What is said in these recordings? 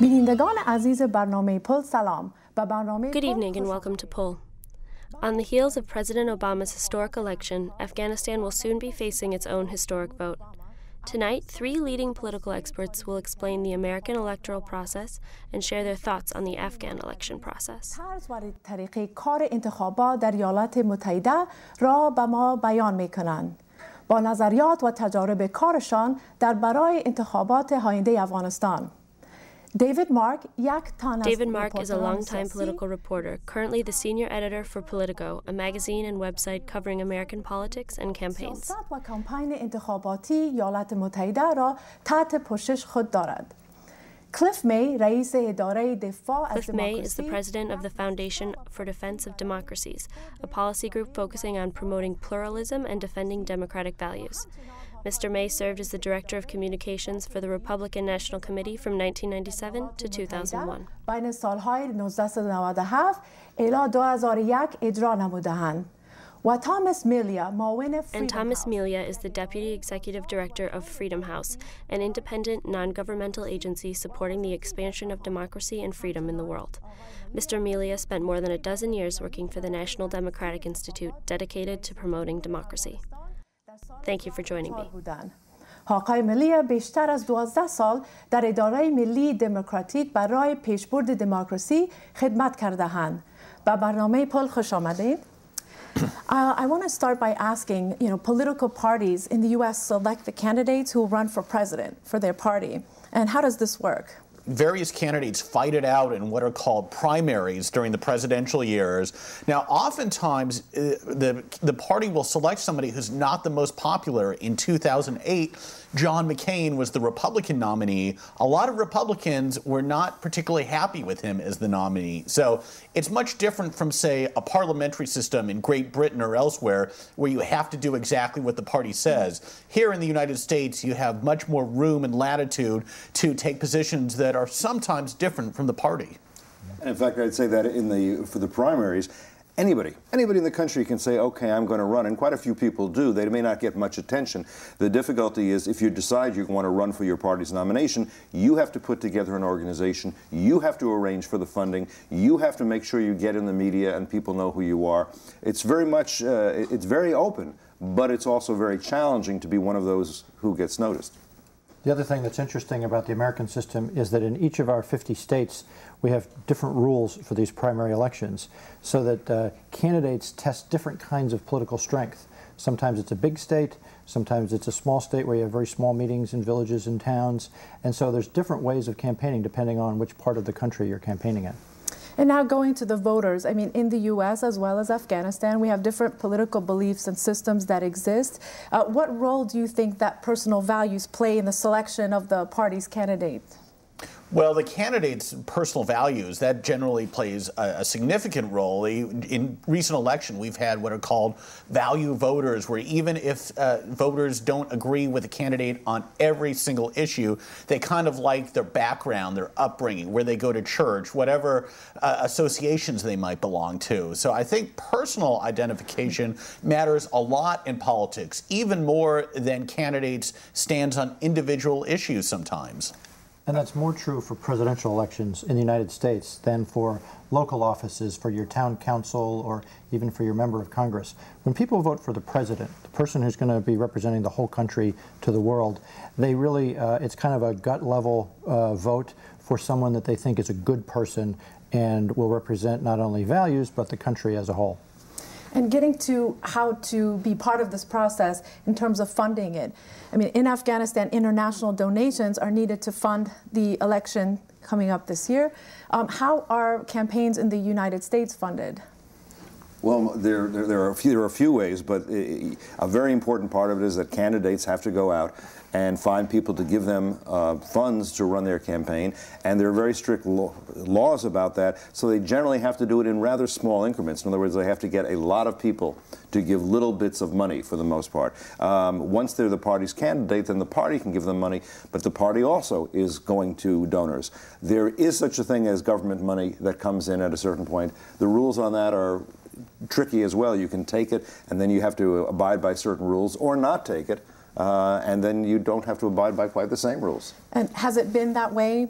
بینندگان عزیز برنامه پل سلام. Good evening and welcome to Pull. On the heels of President Obama's historic election, Afghanistan will soon be facing its own historic vote. Tonight, 3 leading political experts will explain the American electoral process and share their thoughts on the Afghan election process. طریق کار انتخابات در ایالات متحده را به ما بیان می‌کنند. با نظریات و تجارب کارشان در برای انتخابات آینده افغانستان. David Mark is a longtime political reporter, currently the senior editor for Politico, a magazine and website covering American politics and campaigns. و کمپین انتخاباتی ایالات متحده را تحت پوشش خود دارد. Cliff May is the president of the Foundation for Defense of Democracies, a policy group focusing on promoting pluralism and defending democratic values. Mr. May served as the Director of Communications for the Republican National Committee from 1997 to 2001. بین سالهای 1997 الی 2001 اجرا نموده‌اند. و Thomas Melia is the Deputy Executive Director of Freedom House, an independent, non-governmental agency supporting the expansion of democracy and freedom in the world. Mr. Melia spent more than a dozen years working for the National Democratic Institute, dedicated to promoting democracy. Thank you for joining me. آقای ملیا بیشتر از 12 سال در اداره ملی دموکراتیک برای پیشبرد دموکراسی خدمت کرده‌اند. به برنامه پل خوش آمدید. I want to start by asking, political parties in the U.S. select the candidates who will run for president for their party. And how does this work? Various candidates fight it out in what are called primaries during the presidential years. Now, oftentimes, the party will select somebody who's not the most popular. In 2008, John McCain was the Republican nominee. A lot of Republicans were not particularly happy with him as the nominee. So it's much different from, say, a parliamentary system in Great Britain or elsewhere where you have to do exactly what the party says. Here in the United States, you have much more room and latitude to take positions that are sometimes different from the party. And in fact, I'd say that for the primaries, anybody in the country can say, okay, I'm going to run, and quite a few people do. They may not get much attention. The difficulty is if you decide you want to run for your party's nomination, you have to put together an organization, you have to arrange for the funding, you have to make sure you get in the media and people know who you are. It's very much, it's very open, but it's also very challenging to be one of those who gets noticed. The other thing that's interesting about the American system is that in each of our 50 states, we have different rules for these primary elections so that candidates test different kinds of political strength. Sometimes it's a big state, sometimes it's a small state where you have very small meetings in villages and towns, and so there's different ways of campaigning depending on which part of the country you're campaigning in. And now going to the voters, in the U.S. as well as Afghanistan, we have different political beliefs and systems that exist. What role do you think that personal values play in the selection of the party's candidate? Well, the candidates' personal values, that generally plays a significant role. In recent election, we've had what are called value voters, where even if voters don't agree with the candidate on every single issue, they kind of like their background, their upbringing, where they go to church, whatever associations they might belong to. So I think personal identification matters a lot in politics, even more than candidates' stands on individual issues sometimes. And that's more true for presidential elections in the United States than for local offices, for your town council, or even for your member of Congress. When people vote for the president, the person who's going to be representing the whole country to the world, they really, it's kind of a gut-level vote for someone that they think is a good person and will represent not only values, but the country as a whole. And getting to how to be part of this process in terms of funding it. In Afghanistan, international donations are needed to fund the election coming up this year. How are campaigns in the United States funded? Well, there are a few ways, but a very important part of it is that candidates have to go out and find people to give them funds to run their campaign, and there are very strict laws about that, so they generally have to do it in rather small increments. In other words, they have to get a lot of people to give little bits of money for the most part. Once they're the party's candidate, then the party can give them money, but the party also is going to donors. There is such a thing as government money that comes in at a certain point. The rules on that are tricky as well. You can take it, and then you have to abide by certain rules, or not take it. and then you don't have to abide by quite the same rules. And has it been that way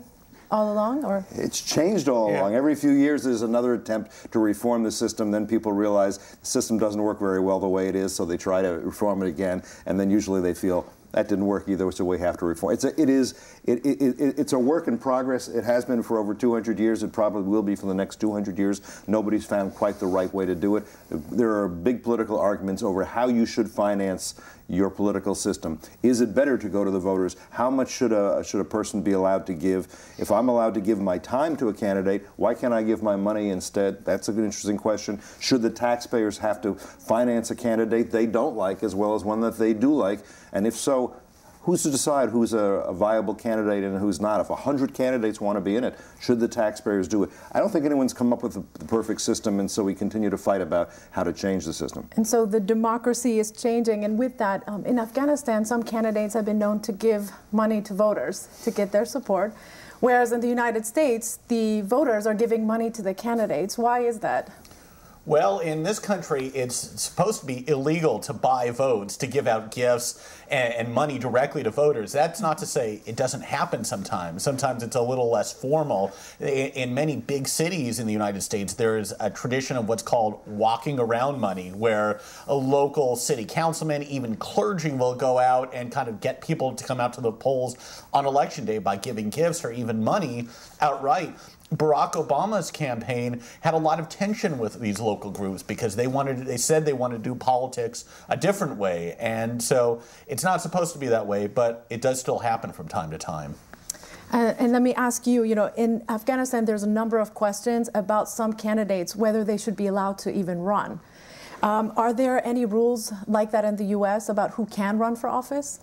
all along, or? It's changed all along. Every few years there's another attempt to reform the system. Then people realize the system doesn't work very well the way it is, so they try to reform it again, and then usually they feel that didn't work either, so we have to reform. It's a work in progress. It has been for over 200 years. It probably will be for the next 200 years. Nobody's found quite the right way to do it. There are big political arguments over how you should finance your political system. Is it better to go to the voters? How much should a person be allowed to give? If I'm allowed to give my time to a candidate, why can't I give my money instead? That's an interesting question. Should the taxpayers have to finance a candidate they don't like as well as one that they do like? And if so, who's to decide who's a viable candidate and who's not? If 100 candidates want to be in it, should the taxpayers do it? I don't think anyone's come up with the perfect system, and so we continue to fight about how to change the system. And so the democracy is changing, and with that, in Afghanistan, some candidates have been known to give money to voters to get their support, whereas in the United States, the voters are giving money to the candidates. Why is that? Well, in this country, it's supposed to be illegal to buy votes, to give out gifts and money directly to voters. That's not to say it doesn't happen sometimes. Sometimes it's a little less formal. In many big cities in the United States, there's a tradition of what's called walking around money, where a local city councilman, even clergy, will go out and kind of get people to come out to the polls on Election Day by giving gifts or even money outright. Barack Obama's campaign had a lot of tension with these local groups because they said they wanted to do politics a different way. And so it's not supposed to be that way, but it does still happen from time to time. And let me ask you, in Afghanistan, there's a number of questions about some candidates, whether they should be allowed to even run. Are there any rules like that in the U.S. about who can run for office?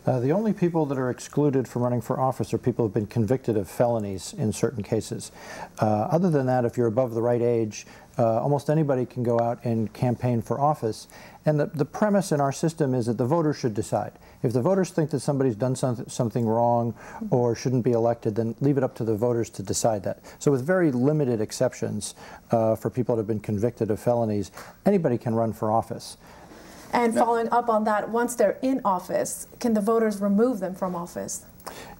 The only people that are excluded from running for office are people who have been convicted of felonies in certain cases. Other than that, if you're above the right age, almost anybody can go out and campaign for office. And the premise in our system is that the voters should decide. If the voters think that somebody's done something wrong or shouldn't be elected, then leave it up to the voters to decide that. So with very limited exceptions for people that have been convicted of felonies, anybody can run for office. And following up on that, once they're in office, can the voters remove them from office?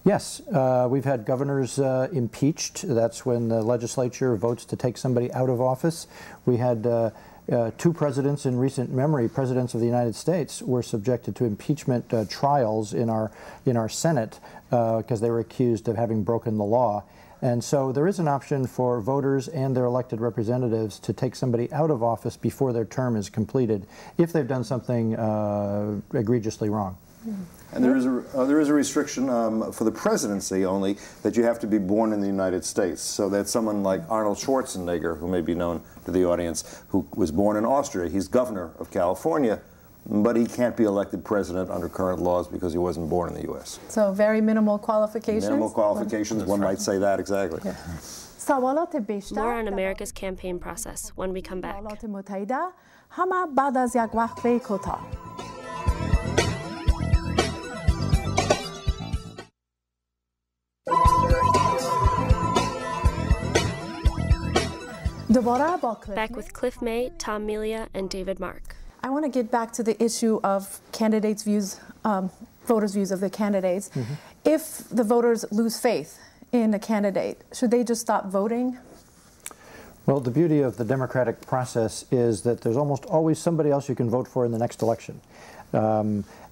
Yes. We've had governors impeached. That's when the legislature votes to take somebody out of office. We had two presidents in recent memory, presidents of the United States, were subjected to impeachment trials in our Senate because they were accused of having broken the law. And so there is an option for voters and their elected representatives to take somebody out of office before their term is completed if they've done something egregiously wrong. And there is a restriction for the presidency only, that you have to be born in the United States. So that's someone like Arnold Schwarzenegger, who may be known to the audience, who was born in Austria. He's governor of California, but he can't be elected president under current laws because he wasn't born in the U.S. So very minimal qualifications? Minimal qualifications, one might say that, exactly. Yeah. More on America's campaign process when we come back. Back with Cliff May, Tom Melia, and David Mark. I want to get back to the issue of candidates' views, voters' views of the candidates. Mm-hmm. If the voters lose faith in a candidate, should they just stop voting? Well, the beauty of the democratic process is that there's almost always somebody else you can vote for in the next election.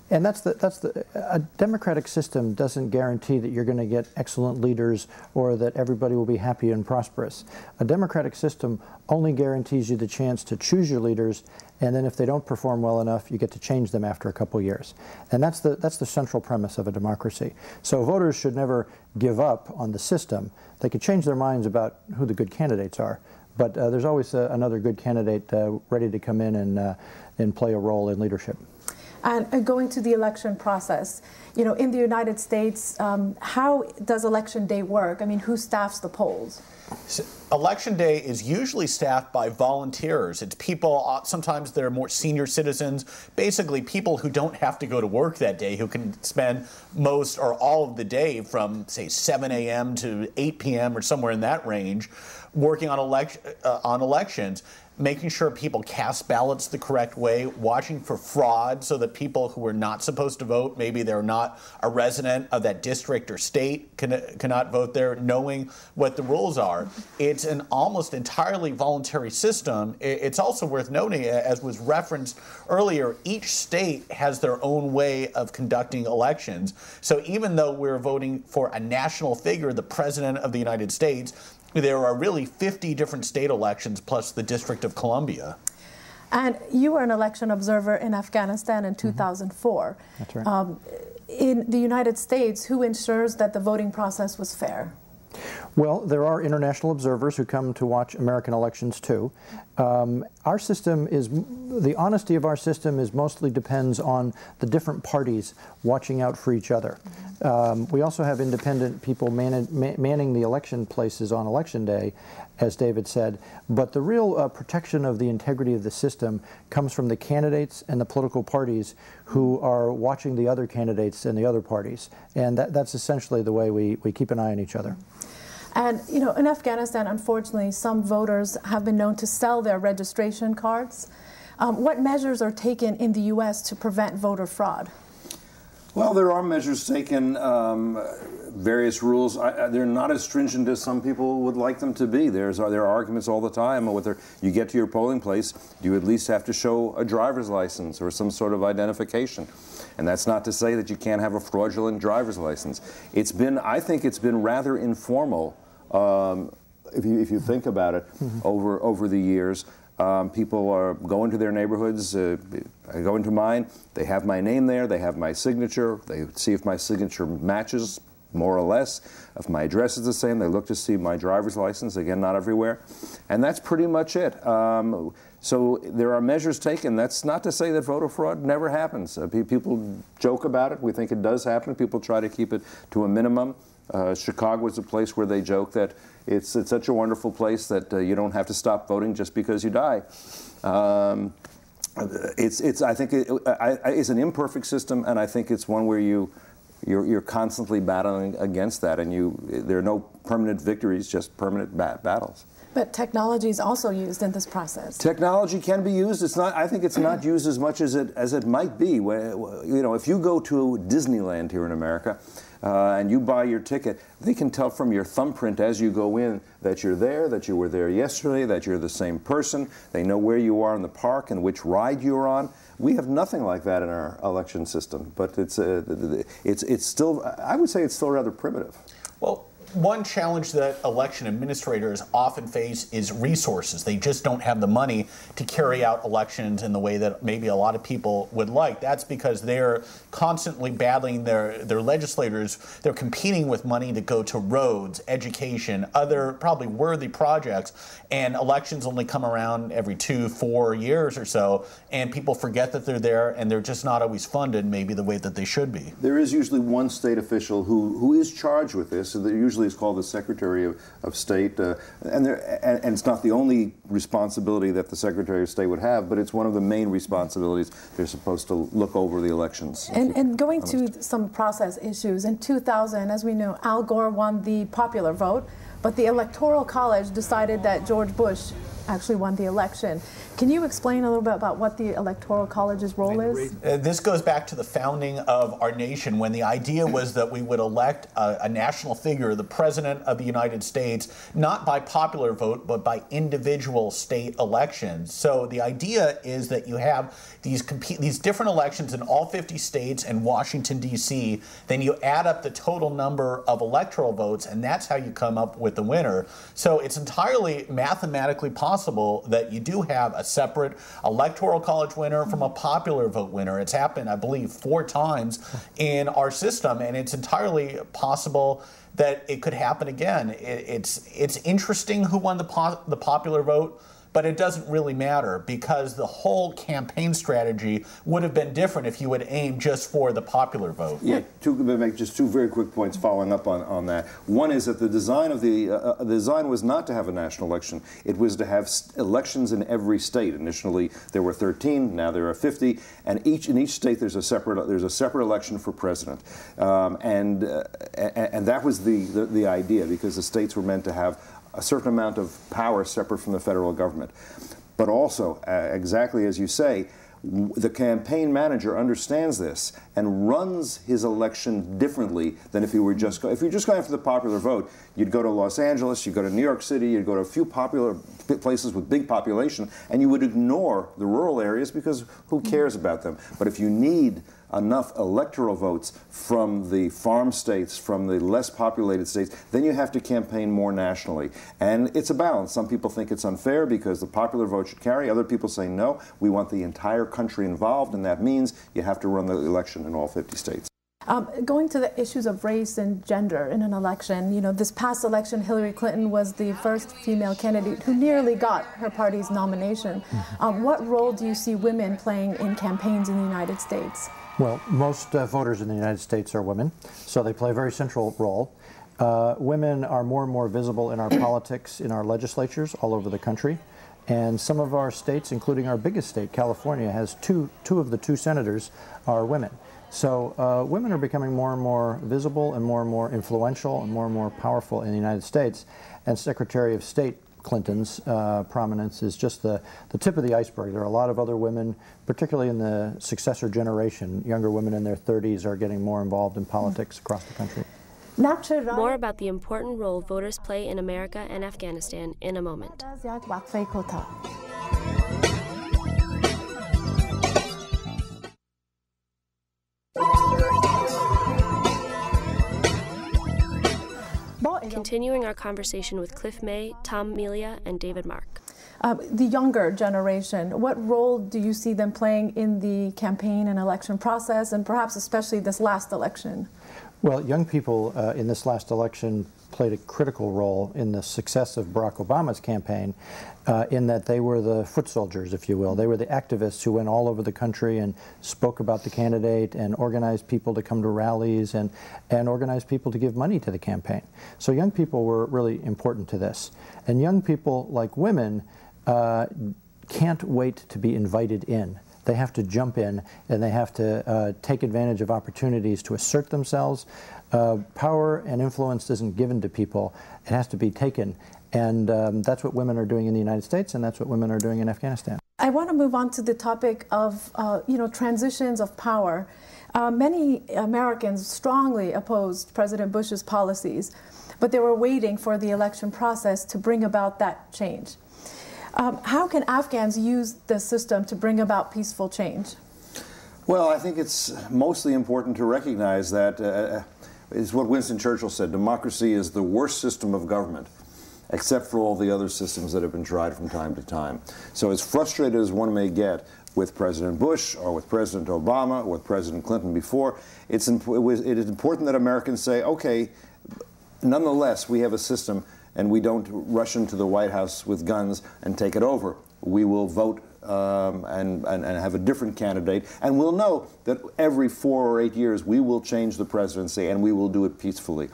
And a democratic system doesn't guarantee that you're going to get excellent leaders or that everybody will be happy and prosperous. A democratic system only guarantees you the chance to choose your leaders, and then if they don't perform well enough, you get to change them after a couple years. And that's the central premise of a democracy. So voters should never give up on the system. They could change their minds about who the good candidates are, but there's always another good candidate ready to come in and play a role in leadership. And going to the election process, in the United States, how does Election Day work? I mean, who staffs the polls? So, Election Day is usually staffed by volunteers. It's people, sometimes they're more senior citizens, basically people who don't have to go to work that day, who can spend most or all of the day from, say, 7 a.m. to 8 p.m. or somewhere in that range, working on elections. making sure people cast ballots the correct way, watching for fraud so that people who are not supposed to vote, maybe they're not a resident of that district or state, cannot vote there, knowing what the rules are. It's an almost entirely voluntary system. It's also worth noting, as was referenced earlier, each state has their own way of conducting elections. So even though we're voting for a national figure, the President of the United States, there are really 50 different state elections plus the District of Columbia. And you were an election observer in Afghanistan in 2004. That's right. In the United States, who ensures that the voting process was fair? Well, there are international observers who come to watch American elections too. Our system is, the honesty of our system is mostly depends on the different parties watching out for each other. We also have independent people manning the election places on election day, as David said, but the real protection of the integrity of the system comes from the candidates and the political parties who are watching the other candidates and the other parties. And that's essentially the way we keep an eye on each other. And, you know, in Afghanistan, unfortunately, some voters have been known to sell their registration cards. What measures are taken in the U.S. to prevent voter fraud? Well, there are measures taken, various rules. They're not as stringent as some people would like them to be. There are arguments all the time whether you get to your polling place, you at least have to show a driver's license or some sort of identification. And that's not to say that you can't have a fraudulent driver's license. I think it's been rather informal, if you think about it, over the years. People are going to their neighborhoods. I go into mine. They have my name there. They have my signature. They see if my signature matches, more or less. If my address is the same, they look to see my driver's license. Again, not everywhere. And that's pretty much it. So there are measures taken. That's not to say that voter fraud never happens. People joke about it. We think it does happen. People try to keep it to a minimum. Chicago is a place where they joke that it's such a wonderful place that you don't have to stop voting just because you die. I think it's an imperfect system, and I think it's one where you're constantly battling against that, and there are no permanent victories, just permanent battles. But technology is also used in this process. Technology can be used. It's not. I think it's not used as much as it might be. You know, if you go to Disneyland here in America, and you buy your ticket, they can tell from your thumbprint as you go in that you're there, that you were there yesterday, that you're the same person. They know where you are in the park and which ride you're on. We have nothing like that in our election system, but it's still, I would say it's still rather primitive. Well, one challenge that election administrators often face is resources. They just don't have the money to carry out elections in the way that maybe a lot of people would like. That's because they're constantly battling their legislators. They're competing with money to go to roads, education, other probably worthy projects, and elections only come around every 2-4 years or so, and people forget that they're there, and they're just not always funded maybe the way that they should be. There is usually one state official who is charged with this. So usually is called the Secretary of State, and it's not the only responsibility that the Secretary of State would have, but it's one of the main responsibilities. They're supposed to look over the elections. And going to some process issues, in 2000, as we know, Al Gore won the popular vote, but the Electoral College decided that George Bush actually won the election. Can you explain a little bit about what the Electoral College's role is? This goes back to the founding of our nation, when the idea was that we would elect a national figure, the President of the United States, not by popular vote, but by individual state elections. So the idea is that you have these different elections in all 50 states and Washington, D.C., then you add up the total number of electoral votes, and that's how you come up with the winner. So it's entirely mathematically possible that you do have a separate Electoral College winner from a popular vote winner. It's happened, I believe, 4 times in our system, and it's entirely possible that it could happen again. It's interesting who won the popular vote, but it doesn't really matter because the whole campaign strategy would have been different if you had aimed just for the popular vote. Yeah, make just 2 very quick points following up on that. One is that the design of the design was not to have a national election. It was to have elections in every state. Initially, there were 13. Now there are 50, and in each state there's a separate election for president, and that was the idea, because the states were meant to have a certain amount of power separate from the federal government. But also, exactly as you say, the campaign manager understands this and runs his election differently than if he were just if you're just going for the popular vote. You'd go to Los Angeles, you'd go to New York City, you'd go to a few popular places with big population, and you would ignore the rural areas because who cares about them? But if you need enough electoral votes from the farm states, from the less populated states, then you have to campaign more nationally. And it's a balance. Some people think it's unfair because the popular vote should carry. Other people say, no, we want the entire country involved, and that means you have to run the election in all 50 states. Going to the issues of race and gender in an election, you know, this past election, Hillary Clinton was the first female candidate who nearly got her party's nomination. What role do you see women playing in campaigns in the United States? Well, most voters in the United States are women, so they play a very central role. Women are more and more visible in our politics, in our legislatures all over the country. And some of our states, including our biggest state, California, has two of the two senators are women. So women are becoming more and more visible and more influential and more powerful in the United States. And Secretary of State Clinton's prominence is just the tip of the iceberg. There are a lot of other women, particularly in the successor generation. Younger women in their 30s are getting more involved in politics across the country. More about the important role voters play in America and Afghanistan in a moment. Continuing our conversation with Cliff May, Tom Melia, and David Mark. The younger generation, what role do you see them playing in the campaign and election process, and perhaps especially this last election? Well, young people in this last election played a critical role in the success of Barack Obama's campaign in that they were the foot soldiers, if you will. They were the activists who went all over the country and spoke about the candidate and organized people to come to rallies and organized people to give money to the campaign. So young people were really important to this. And young people, like women, can't wait to be invited in. They have to jump in, and they have to take advantage of opportunities to assert themselves. Power and influence isn't given to people. It has to be taken. And that's what women are doing in the United States, and that's what women are doing in Afghanistan. I want to move on to the topic of transitions of power. Many Americans strongly opposed President Bush's policies, but they were waiting for the election process to bring about that change. How can Afghans use the system to bring about peaceful change? Well, I think it's mostly important to recognize that it's what Winston Churchill said, democracy is the worst system of government, except for all the other systems that have been tried from time to time. So as frustrated as one may get with President Bush or with President Obama or with President Clinton before, it is important that Americans say, okay, nonetheless, we have a system and we don't rush into the White House with guns and take it over. We will vote and have a different candidate, and we'll know that every 4 or 8 years we will change the presidency, and we will do it peacefully.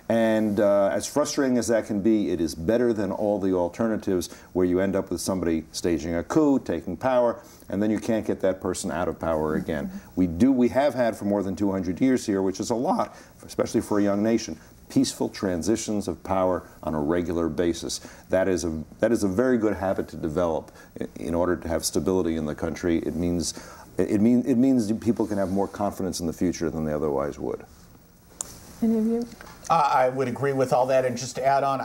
And as frustrating as that can be, it is better than all the alternatives where you end up with somebody staging a coup, taking power, and then you can't get that person out of power again. We have had for more than 200 years here, which is a lot, especially for a young nation, peaceful transitions of power on a regular basis. That is a very good habit to develop in order to have stability in the country. It means people can have more confidence in the future than they otherwise would. Any of you? I would agree with all that, and just to add on,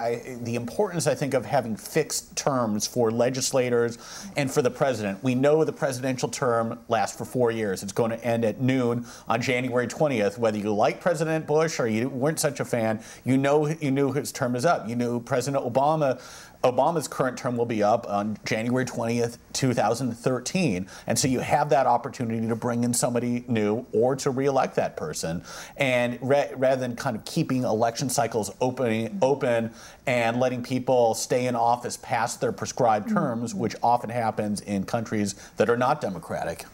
the importance, I think, of having fixed terms for legislators and for the president. We know the presidential term lasts for 4 years. It's going to end at noon on January 20th. Whether you like President Bush or you weren't such a fan, you knew his term is up. You knew President Obama's current term will be up on January 20th, 2013. And so you have that opportunity to bring in somebody new or to reelect that person. And rather than kind of keeping election cycles open and letting people stay in office past their prescribed terms, which often happens in countries that are not democratic.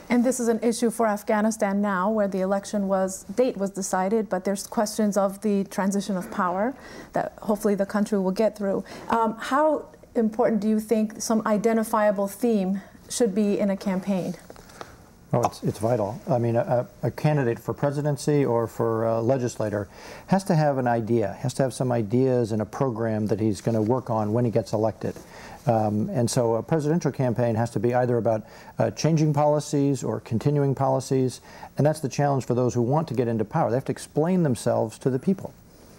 And this is an issue for Afghanistan now, where the election date was decided, but there's questions of the transition of power that hopefully the country will get through. How important do you think some identifiable theme should be in a campaign? Oh, it's vital. I mean, a candidate for presidency or for a legislator has to have an idea, has to have some ideas and a program that he's going to work on when he gets elected. And so a presidential campaign has to be either about changing policies or continuing policies, and that's the challenge for those who want to get into power. They have to explain themselves to the people.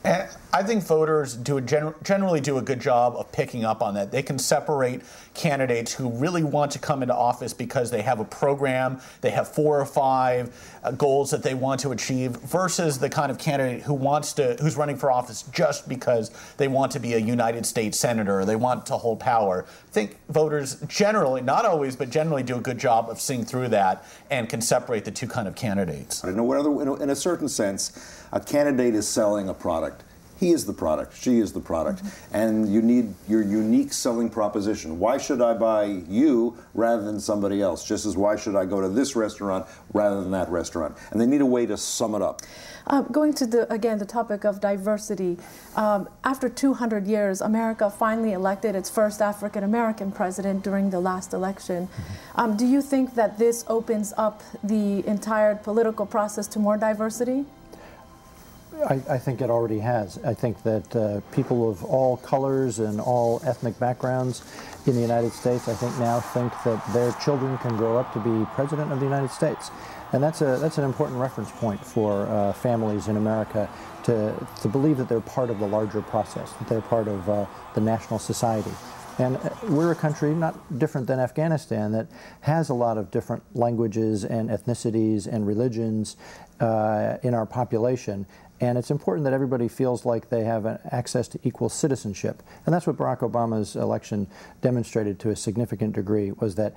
And I think voters generally do a good job of picking up on that. They can separate candidates who really want to come into office because they have a program, they have 4 or 5 goals that they want to achieve, versus the kind of candidate who's running for office just because they want to be a United States senator or they want to hold power. I think voters generally, not always, but generally do a good job of seeing through that and can separate the two kind of candidates. In a certain sense, a candidate is selling a product. He is the product, she is the product, and you need your unique selling proposition. Why should I buy you rather than somebody else? Just as why should I go to this restaurant rather than that restaurant? And they need a way to sum it up. Going to the topic of diversity, after 200 years, America finally elected its first African-American president during the last election. Do you think that this opens up the entire political process to more diversity? I think it already has. I think that people of all colors and all ethnic backgrounds in the United States, I think now think that their children can grow up to be president of the United States. And that's an important reference point for families in America to believe that they're part of the larger process, that they're part of the national society. And we're a country not different than Afghanistan that has a lot of different languages and ethnicities and religions in our population. And it's important that everybody feels like they have access to equal citizenship. And that's what Barack Obama's election demonstrated to a significant degree, was that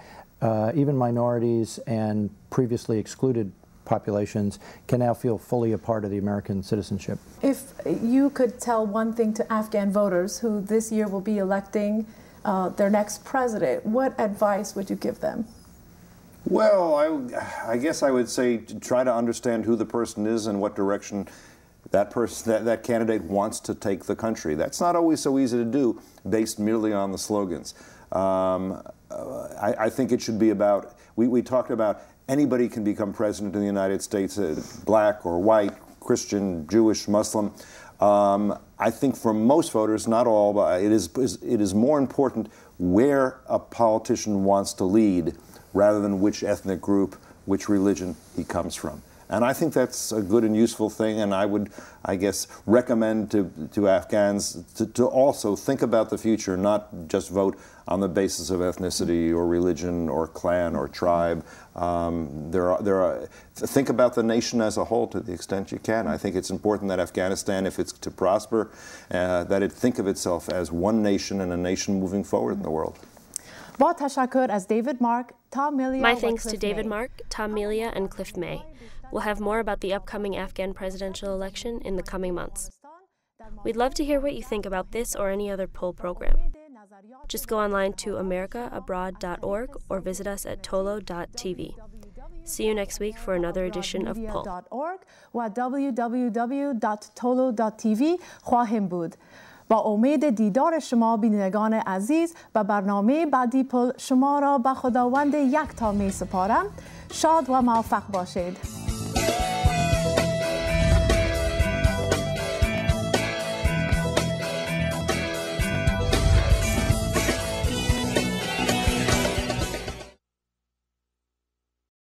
even minorities and previously excluded populations can now feel fully a part of the American citizenship. If you could tell one thing to Afghan voters who this year will be electing their next president, what advice would you give them? Well, I guess I would say to try to understand who the person is and what direction that candidate wants to take the country. That's not always so easy to do based merely on the slogans. I think it should be about, we talked about anybody can become president in the United States, black or white, Christian, Jewish, Muslim. I think for most voters, not all, but it is more important where a politician wants to lead rather than which ethnic group, which religion he comes from. And I think that's a good and useful thing, and I would, I guess, recommend to Afghans to also think about the future, not just vote on the basis of ethnicity or religion or clan or tribe. Think about the nation as a whole to the extent you can. I think it's important that Afghanistan, if it's to prosper, that it think of itself as one nation and a nation moving forward in the world. با تشکر از David Mark, Tom Melia. My thanks to David Mark, Tom Melia, and Cliff May. We'll have more about the upcoming Afghan presidential election in the coming months. We'd love to hear what you think about this or any other poll program. Just go online to americaabroad.org or visit us at tolo.tv. See you next week for another edition of Poll. و www.tolo.tv خواهیم بود. با امید دیدار شما بینندگان عزیز و برنامه بعدی پل شما را به خداوند یکتا می سپارم. شاد و موفق باشید.